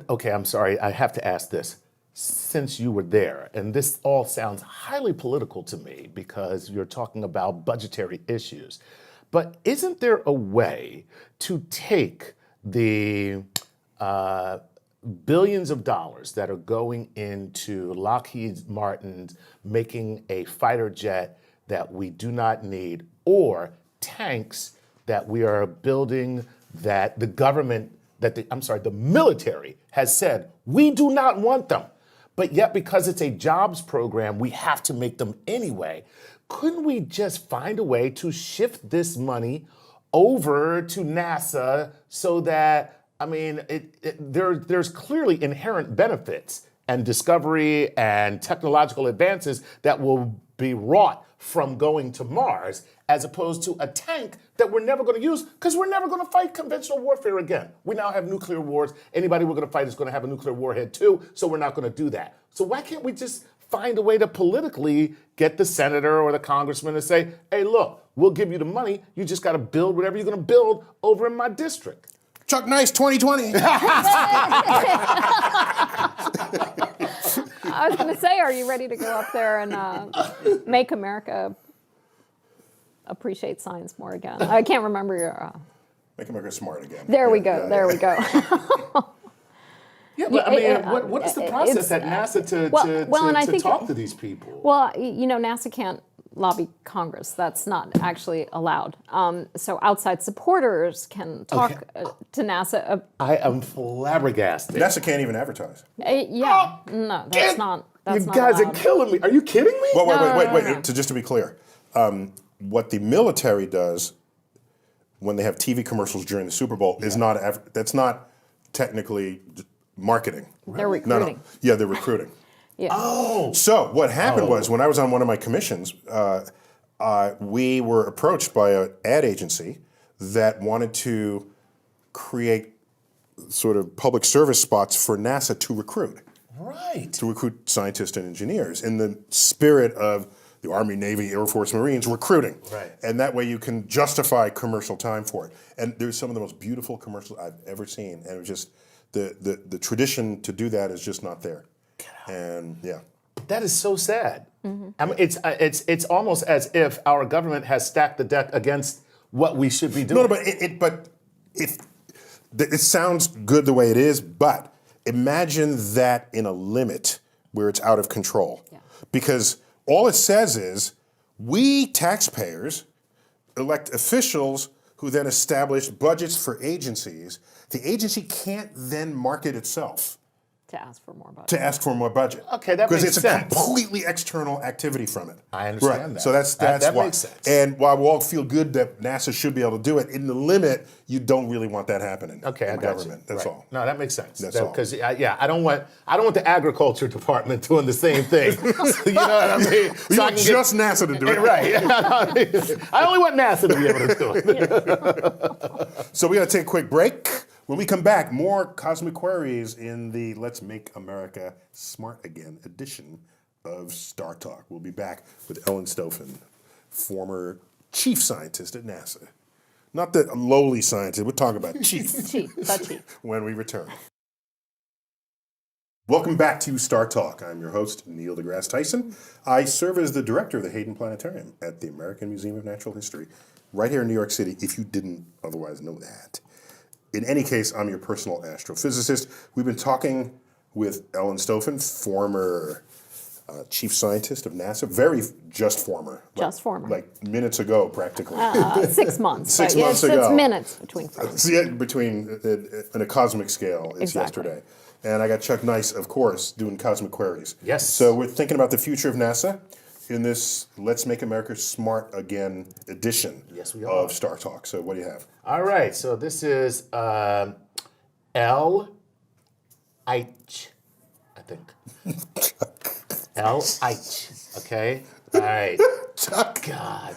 okay, I'm sorry, I have to ask this. Since you were there, and this all sounds highly political to me because you're talking about budgetary issues, but isn't there a way to take the billions of dollars that are going into Lockheed Martin making a fighter jet that we do not need, or tanks that we are building that the military has said, we do not want them. But yet, because it's a jobs program, we have to make them anyway. Couldn't we just find a way to shift this money over to NASA so that, I mean, there's clearly inherent benefits and discovery and technological advances that will be wrought from going to Mars, as opposed to a tank that we're never going to use because we're never going to fight conventional warfare again. We now have nuclear wars. Anybody we're going to fight is going to have a nuclear warhead too, so we're not going to do that. So why can't we just find a way to politically get the senator or the congressman to say, hey, look, we'll give you the money. You just got to build whatever you're going to build over in my district. Chuck Nice 2020. I was going to say, are you ready to go up there and make America appreciate science more again? I can't remember your... Make America smart again. There we go. There we go. Yeah, but I mean, what is the process at NASA to talk to these people? Well, NASA can't lobby Congress. That's not actually allowed. So outside supporters can talk to NASA. I am flabbergasted. NASA can't even advertise. No, that's not. That's you not guys allowed. are killing me. Are you kidding me? Well, wait. No. Just to be clear, what the military does when they have TV commercials during the Super Bowl is not. That's not technically marketing. They're recruiting. No. Yeah, they're recruiting. Yeah. Oh. So what happened was when I was on one of my commissions, we were approached by an ad agency that wanted to create sort of public service spots for NASA to recruit. Right. To recruit scientists and engineers in the spirit of the Army, Navy, Air Force, Marines recruiting. Right. And that way you can justify commercial time for it. And there's some of the most beautiful commercials I've ever seen. And it was just the tradition to do that is just not there. And yeah. That is so sad. Mm-hmm. I mean, it's almost as if our government has stacked the deck against what we should be doing. No, but it sounds good the way it is, but imagine that in a limit where it's out of control. Yeah. Because all it says is we taxpayers elect officials who then establish budgets for agencies. The agency can't then market itself. To ask for more budget. To ask for more budget. Okay, that makes sense. Because it's a completely external activity from it. I understand right. that. So that's that why. makes sense. And while we all feel good that NASA should be able to do it, in the limit, you don't really want that happening. Okay, in I the got government. you. That's right. all. No, that makes sense. That's all. Because I don't want the agriculture department doing the same thing. You know what I mean? You want just NASA to do it. Right. I only want NASA to be able to do it. So we got to take a quick break. When we come back, more cosmic queries in the Let's Make America Smart Again edition of Star Talk. We'll be back with Ellen Stofan, former chief scientist at NASA. Not the lowly scientist, we're talking about chief. The chief. When we return. Welcome back to Star Talk. I'm your host, Neil deGrasse Tyson. I serve as the director of the Hayden Planetarium at the American Museum of Natural History, right here in New York City, if you didn't otherwise know that. In any case, I'm your personal astrophysicist. We've been talking with Ellen Stofan, former chief scientist of NASA, former. Just former. Like minutes ago, practically. 6 months. 6 months ago. It's minutes between firms. Yeah, in a cosmic scale, it's Exactly. yesterday. And I got Chuck Nice, of course, doing cosmic queries. Yes. So we're thinking about the future of NASA in this Let's Make America Smart Again edition of Star Talk. So what do you have? All right. So this is L. H, I think. L. H. Okay. All right. Chuck. God.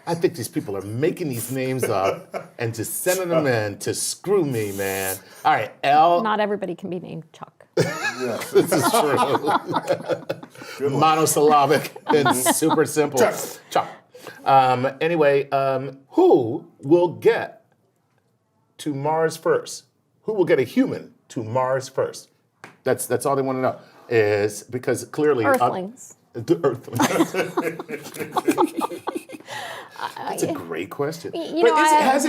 I think these people are making these names up and just sending them in to screw me, man. All right. L. Not everybody can be named Chuck. Yes. This is true. Monosyllabic and super simple. Chuck. Anyway, who will get to Mars first? Who will get a human to Mars first? That's all they want to know. Is because clearly Earthlings. The Earthlings. That's a great question. Here's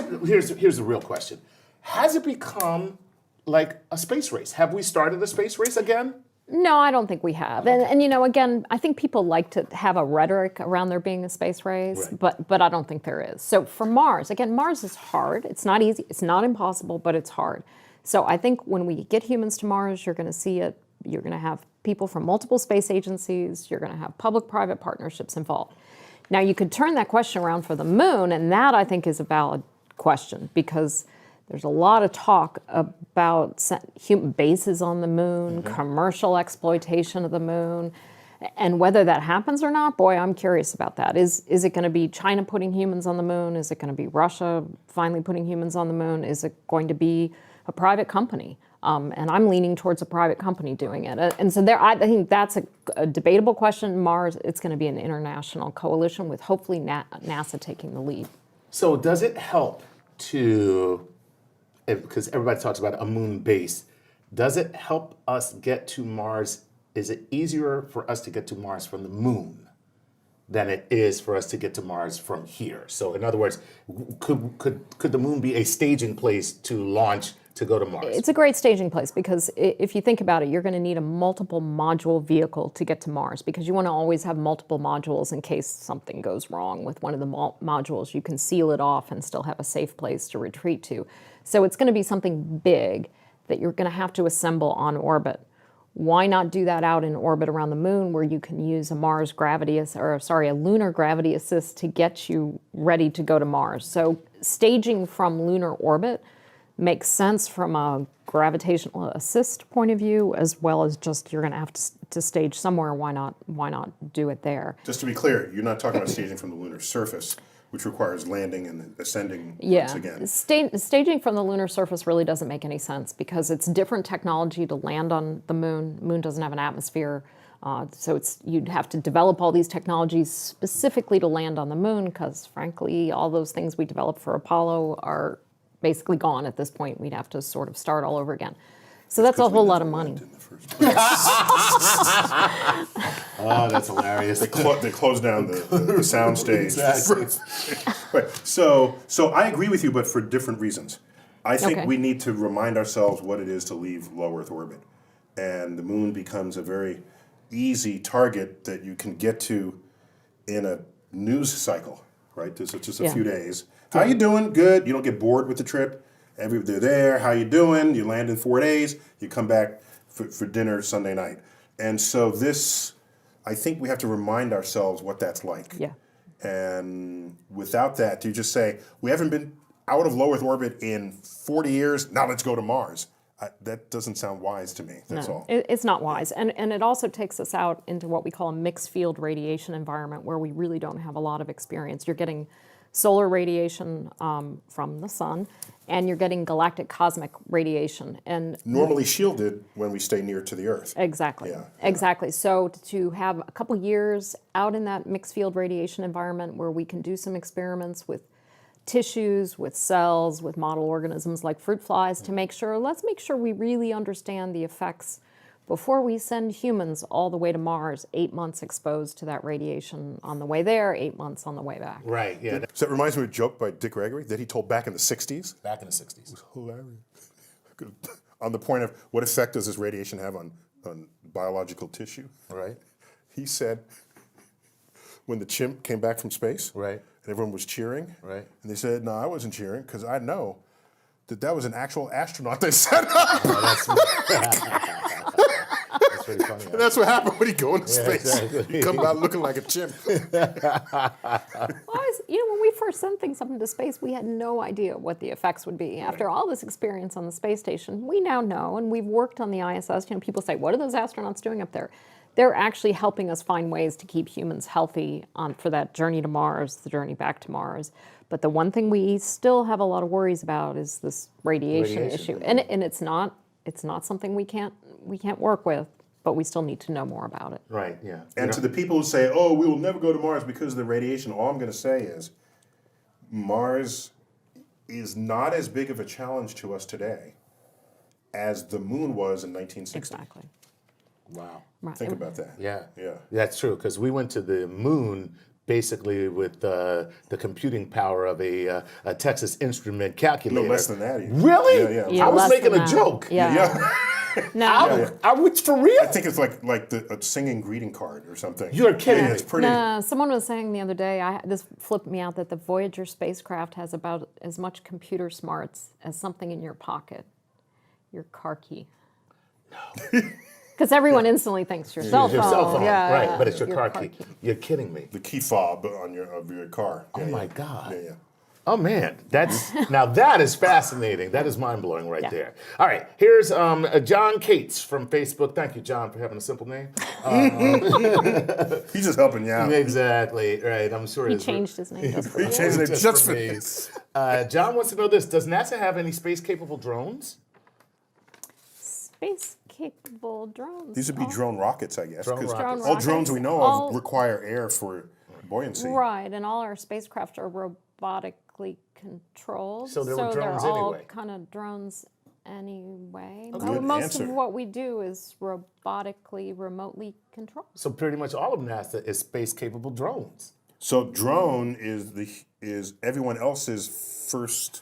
the real question. Has it become like a space race? Have we started a space race again? No, I don't think we have. And again, I think people like to have a rhetoric around there being a space race, Right. but I don't think there is. So for Mars, again, Mars is hard. It's not easy. It's not impossible, but it's hard. So I think when we get humans to Mars, you're going to see it. You're going to have people from multiple space agencies. You're going to have public-private partnerships involved. Now, you could turn that question around for the moon, and that, I think, is a valid question because there's a lot of talk about human bases on the moon, commercial exploitation of the moon, and whether that happens or not, boy, I'm curious about that. Is it going to be China putting humans on the moon? Is it going to be Russia finally putting humans on the moon? Is it going to be a private company? And I'm leaning towards a private company doing it. And so I think that's a debatable question. Mars, it's going to be an international coalition with hopefully NASA taking the lead. So does it help because everybody talks about a moon base, does it help us get to Mars? Is it easier for us to get to Mars from the moon than it is for us to get to Mars from here? So in other words, could the moon be a staging place to launch to go to Mars? It's a great staging place because if you think about it, you're going to need a multiple module vehicle to get to Mars because you want to always have multiple modules in case something goes wrong with one of the modules. You can seal it off and still have a safe place to retreat to. So it's going to be something big that you're going to have to assemble on orbit. Why not do that out in orbit around the moon where you can use a lunar gravity assist to get you ready to go to Mars? So staging from lunar orbit makes sense from a gravitational assist point of view, as well as just you're going to have to stage somewhere. Why not do it there? Just to be clear, you're not talking about staging from the lunar surface, which requires landing and ascending once again. Staging from the lunar surface really doesn't make any sense because it's different technology to land on the moon. The moon doesn't have an atmosphere, so you'd have to develop all these technologies specifically to land on the moon because, frankly, all those things we developed for Apollo are basically gone at this point. We'd have to sort of start all over again. So that's a whole lot of money. Oh, that's hilarious. They closed down the sound stage. Exactly. Right. So I agree with you, but for different reasons. I think Okay. we need to remind ourselves what it is to leave low Earth orbit. And the moon becomes a very easy target that you can get to in a news cycle, right? It's just a few days. How you doing? Good. You don't get bored with the trip. They're there. How you doing? You land in 4 days. You come back for dinner Sunday night. And so I think we have to remind ourselves what that's like. Yeah. And without that, to just say, we haven't been out of low Earth orbit in 40 years, now let's go to Mars. That doesn't sound wise to me, that's all. It's not wise. And it also takes us out into what we call a mixed field radiation environment where we really don't have a lot of experience. You're getting solar radiation from the sun, and you're getting galactic cosmic radiation. And Normally shielded when we stay near to the Earth. exactly, Yeah. exactly. So to have a couple years out in that mixed field radiation environment where we can do some experiments with tissues, with cells, with model organisms like fruit flies let's make sure we really understand the effects before we send humans all the way to Mars, 8 months exposed to that radiation on the way there, 8 months on the way back. Right, yeah. So that reminds me of a joke by Dick Gregory that he told back in the 60s. Back in the 60s. Hilarious. On the point of what effect does this radiation have on biological tissue? Right. He said when the chimp came back from space, Right. and everyone was cheering, Right. and they said, no, I wasn't cheering because I know that was an actual astronaut they set up. That's pretty funny. And that's what happened when he go into space. exactly. He come out looking like a chimp. When we first sent things up into space, we had no idea what the effects would be. After all this experience on the space station, we now know, and we've worked on the ISS. People say, what are those astronauts doing up there? They're actually helping us find ways to keep humans healthy for that journey to Mars, the journey back to Mars. But the one thing we still have a lot of worries about is this radiation issue. And it's not something we can't work with, but we still need to know more about it. Right, yeah. And to the people who say, oh, we will never go to Mars because of the radiation, all I'm going to say is Mars is not as big of a challenge to us today as the moon was in 1960. Exactly. Wow. Right. Think about that. Yeah. Yeah. That's true, because we went to the moon basically with the computing power of a Texas Instrument calculator. No less than that even. Really? Yeah, yeah. Yeah, I was less making than a that. joke. Yeah. Yeah. No. I was for real? I think it's like a singing greeting card or something. You're kidding Yeah, me. it's pretty. No, someone was saying the other day, this flipped me out, that the Voyager spacecraft has about as much computer smarts as something in your pocket, your car key. No. Because everyone instantly thinks your cell phone. Your cell phone, Yeah, right? yeah, But it's your car car key. You're kidding me. The key fob of your car. Oh Yeah, my yeah. God. Yeah, yeah. Oh man, now that is fascinating. That is mind blowing right Yeah. there. All right, here's John Cates from Facebook. Thank you, John, for having a simple name. He's just helping you out. Exactly right. I'm sure He it's changed his name just for He you. changed his name just for me. John wants to know this: does NASA have any space capable drones? space-capable drones. These would be drone rockets, I guess. Drone 'cause rockets. all drones we know All- of require air for buoyancy. Right, and all our spacecraft are robotically controlled. So they were drones they're all anyway. kind of drones anyway. Good Most answer. of what we do is robotically, remotely controlled. So pretty much all of NASA is space-capable drones. So drone is everyone else's first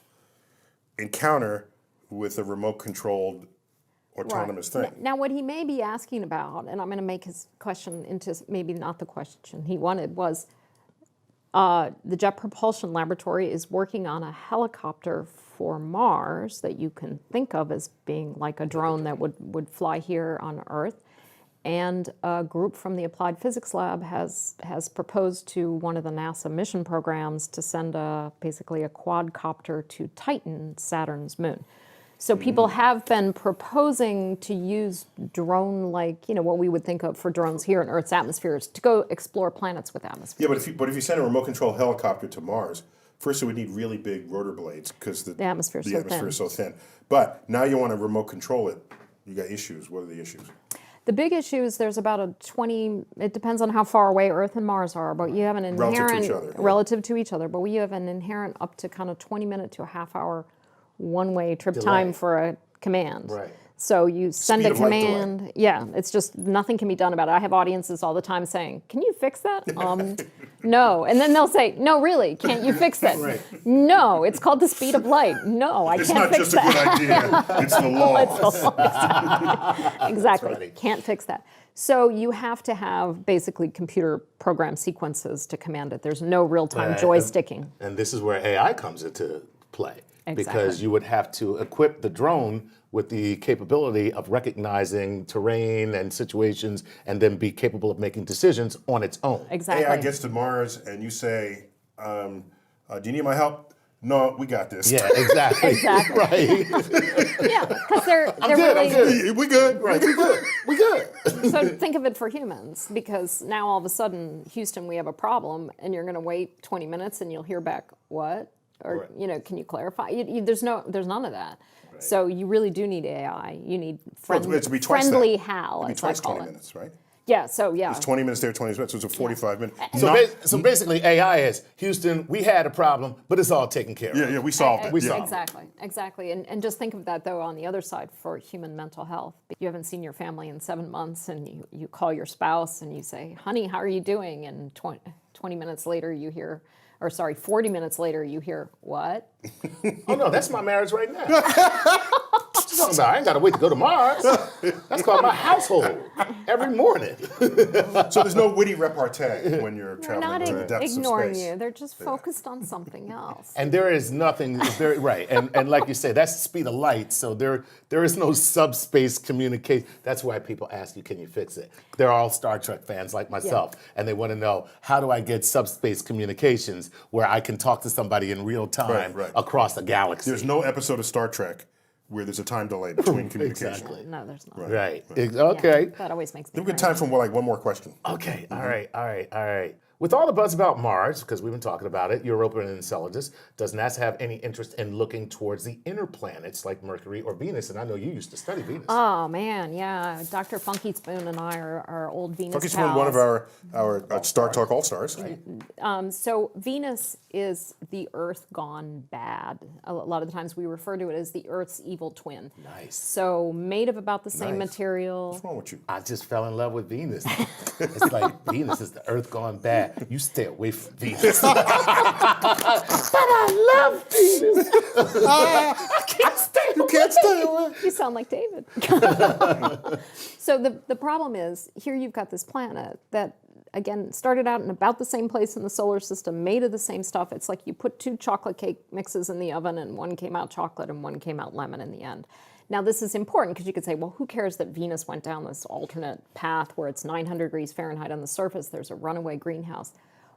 encounter with a remote-controlled autonomous thing. Now, what he may be asking about, and I'm going to make his question into maybe not the question he wanted, was the Jet Propulsion Laboratory is working on a helicopter for Mars that you can think of as being like a drone that would fly here on Earth. And a group from the Applied Physics Lab has proposed to one of the NASA mission programs to send basically a quadcopter to Titan, Saturn's moon. So people have been proposing to use drone-like, what we would think of for drones here in Earth's atmosphere, to go explore planets with atmosphere. Yeah, but if you send a remote-controlled helicopter to Mars, first it would need really big rotor blades because the atmosphere is so thin. But now you want to remote control it. You got issues. What are the issues? The big issue is there's about a 20, it depends on how far away Earth and Mars are, but you have an inherent, relative to each other, but we have an inherent up to kind of 20-minute to a half-hour one-way trip time for a command. Right. So you send Speed a of light command. Yeah, it's just nothing can be done about it. I have audiences all the time saying, "Can you fix that?" No, and then they'll say, "No, really, can't you fix that?" Right. No, it's called the speed of light. No, I It's can't not fix just that. a good idea. It's the law. It's the law. Exactly. right. Can't fix that. So you have to have basically computer program sequences to command it. There's no real-time joysticking. And this is where AI comes into play. Because Exactly. you would have to equip the drone with the capability of recognizing terrain and situations and then be capable of making decisions on its own. Exactly. AI gets to Mars and you say, do you need my help? No, we got this. Yeah, exactly. Exactly. Right. Yeah, because they're good, really. I'm good. We good. Right. We good. We good. So think of it for humans, because now all of a sudden, Houston, we have a problem, and you're going to wait 20 minutes, and you'll hear back what, or Right. can you clarify? There's none of that. So you really do need AI. You need It'd be twice friendly that. HAL, It'd be as I twice call 20 it. minutes, right? Yeah. So yeah. It's 20 minutes there, 20 minutes, so it's a 45 minute. So basically, AI is Houston. We had a problem, but it's all taken care of. Yeah, we solved it. We Yeah. solved it. Exactly. And just think of that, though, on the other side for human mental health. You haven't seen your family in 7 months, and you call your spouse and you say, "Honey, how are you doing?" And 20 minutes later you hear, 40 minutes later you hear, "What?" Oh no, that's my marriage right now. What you talking about? I ain't got to wait to go to Mars. That's called my household every morning. So there's no witty repartee when you're They're traveling not to the depths ignoring of space. you. They're just focused on something else. And there is nothing very right. And like you say, that's the speed of light. So there is no subspace communication. That's why people ask you, can you fix it? They're all Star Trek fans like myself, and they want to know, how do I get subspace communications where I can talk to somebody in real time Right. across a galaxy? There's no episode of Star Trek where there's a time delay between communication. Exactly. No, there's not. Right. Yeah, Okay. that always makes me We've got crazy. time for one more question. Okay, all right. With all the buzz about Mars, because we've been talking about it, Europa and Enceladus, does NASA have any interest in looking towards the inner planets like Mercury or Venus? And I know you used to study Venus. Oh, man, yeah. Dr. Funky Spoon and I are old Venus Funky's pals. one of our Star Talk All-Stars. So Venus is the Earth gone bad. A lot of the times we refer to it as the Earth's evil twin. Nice. So made of about the same Nice. material. What's wrong with you? I just fell in love with Venus. It's like Venus is the Earth gone bad. You stay away from Venus. But I love Venus. I can't stay away. You can't stay away. You sound like David. So the problem is, here you've got this planet that, again, started out in about the same place in the solar system, made of the same stuff. It's like you put 2 chocolate cake mixes in the oven, and one came out chocolate and one came out lemon in the end. Now, this is important because you could say, well, who cares that Venus went down this alternate path where it's 900 degrees Fahrenheit on the surface, there's a runaway greenhouse.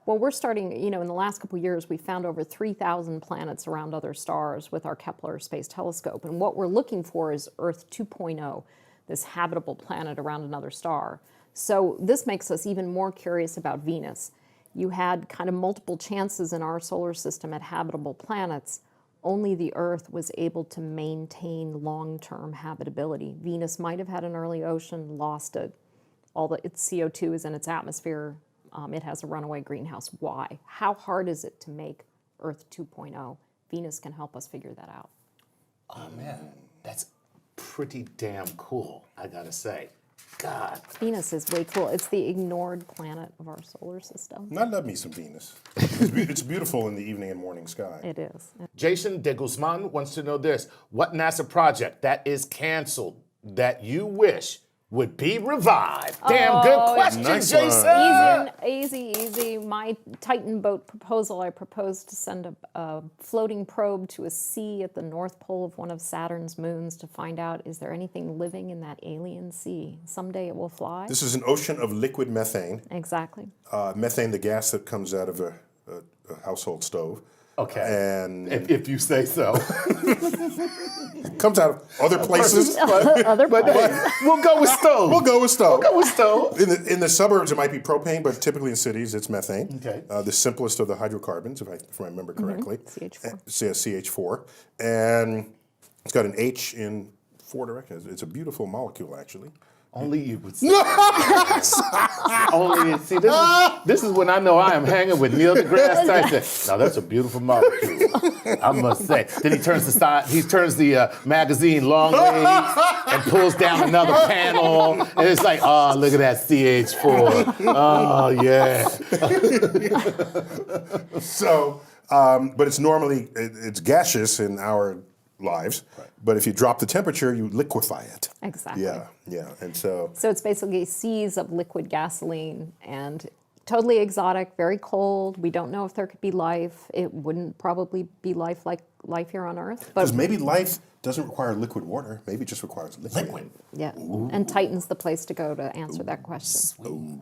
Well, we're starting, in the last couple of years, we found over 3,000 planets around other stars with our Kepler Space Telescope. And what we're looking for is Earth 2.0, this habitable planet around another star. So this makes us even more curious about Venus. You had kind of multiple chances in our solar system at habitable planets. only the Earth was able to maintain long-term habitability. Venus might have had an early ocean, lost it. Its CO2 is in its atmosphere. It has a runaway greenhouse. Why? How hard is it to make Earth 2.0? Venus can help us figure that out. Oh man, that's pretty damn cool, I gotta say. God. Venus is way cool. It's the ignored planet of our solar system. I love me some Venus. It's beautiful in the evening and morning sky. It is. Jason de Guzman wants to know this. What NASA project that is canceled that you wish would be revived? Damn good question, nice Jason. Easy. My Titan boat proposal, I proposed to send a floating probe to a sea at the North Pole of one of Saturn's moons to find out, is there anything living in that alien sea? Someday it will fly. This is an ocean of liquid methane. Exactly. Methane, the gas that comes out of a household stove. Okay. And if you say so. comes out of other places. Other places. We'll go with stove. We'll go with stove. We'll go with stove. In the suburbs, it might be propane, but typically in cities, it's methane. Okay. The simplest of the hydrocarbons, if I remember correctly. CH4. CH4. And it's got an H in 4 directions. It's a beautiful molecule, actually. Only you would say. Only see this is when I know I am hanging with Neil deGrasse Tyson. Now that's a beautiful molecule, I must say. Then he turns the magazine long ways and pulls down another panel, and it's like, oh, look at that CH4. Oh yeah. So, but it's normally, it's gaseous in our lives, but if you drop the temperature, you liquefy it. Exactly. Yeah, and so it's basically seas of liquid gasoline and totally exotic, very cold. We don't know if there could be life. It wouldn't probably be life like life here on Earth. because maybe life doesn't require liquid water. Maybe it just requires liquid. Yeah, and Titan's the place to go to answer that question.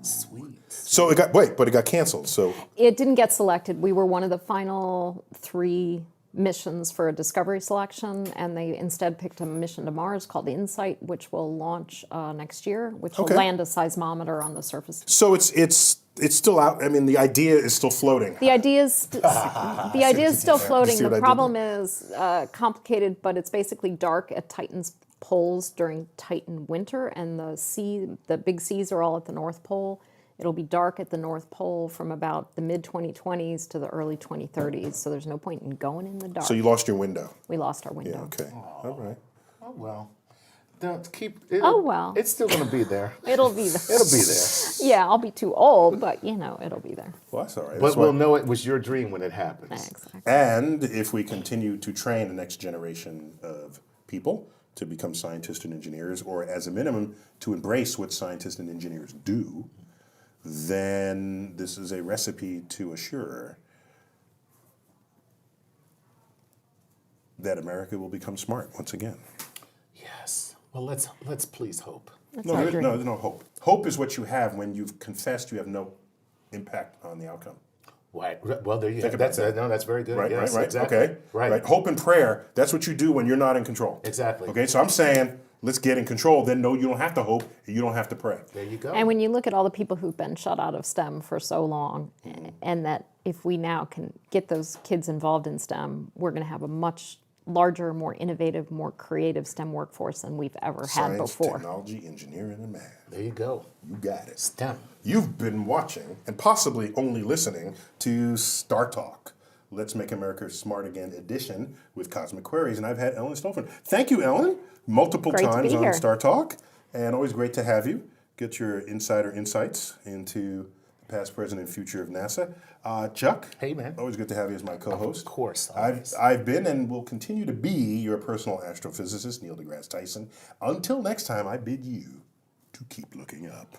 Sweet. So it got canceled. So It didn't get selected. We were one of the final 3 missions for a discovery selection, and they instead picked a mission to Mars called InSight, which will launch next year, which will land a seismometer on the surface. So it's still out. I mean, the idea is still floating. The idea is still floating. See what I The did problem is complicated, but it's basically dark at Titan's poles during Titan winter, and the big seas are all at the North Pole. It'll be dark at the North Pole from about the mid-2020s to the early 2030s, so there's no point in going in the dark. So you lost your window. We lost our window. Yeah. Okay. All right. Oh well. Don't keep. It, Oh, well. It's still gonna be there. It'll be there. It'll be there. Yeah, I'll be too old, but it'll be there. Well, that's all right. But That's we'll why- know it was your dream when it happens. Exactly. And if we continue to train the next generation of people to become scientists and engineers, or as a minimum, to embrace what scientists and engineers do, then this is a recipe to assure that America will become smart once again. Yes. Well, let's please hope. That's our dream. There's no hope. Hope is what you have when you've confessed you have no impact on the outcome. Right. Well, there you Think go. about That's that. No, that's very good. Right, Yes, right. Exactly. Okay. Right. Hope and prayer, that's what you do when you're not in control. Exactly. Okay, so I'm saying, let's get in control. Then no, you don't have to hope, and you don't have to pray. There you go. And when you look at all the people who've been shut out of STEM for so long, and that if we now can get those kids involved in STEM, we're going to have a much larger, more innovative, more creative STEM workforce than we've ever had Science, before. technology, engineering, and math. There you go. You got it. STEM. You've been watching and possibly only listening to Star Talk. Let's Make America Smart Again edition with Cosmic Queries. And I've had Ellen Stolfen. Thank you, Ellen, multiple Great to times be on here. Star Talk. And always great to have you. Get your insider insights into the past, present, and future of NASA. Chuck. Hey, man. Always good to have you as my co-host. Of course. I've been and will continue to be your personal astrophysicist, Neil deGrasse Tyson. Until next time, I bid you to keep looking up.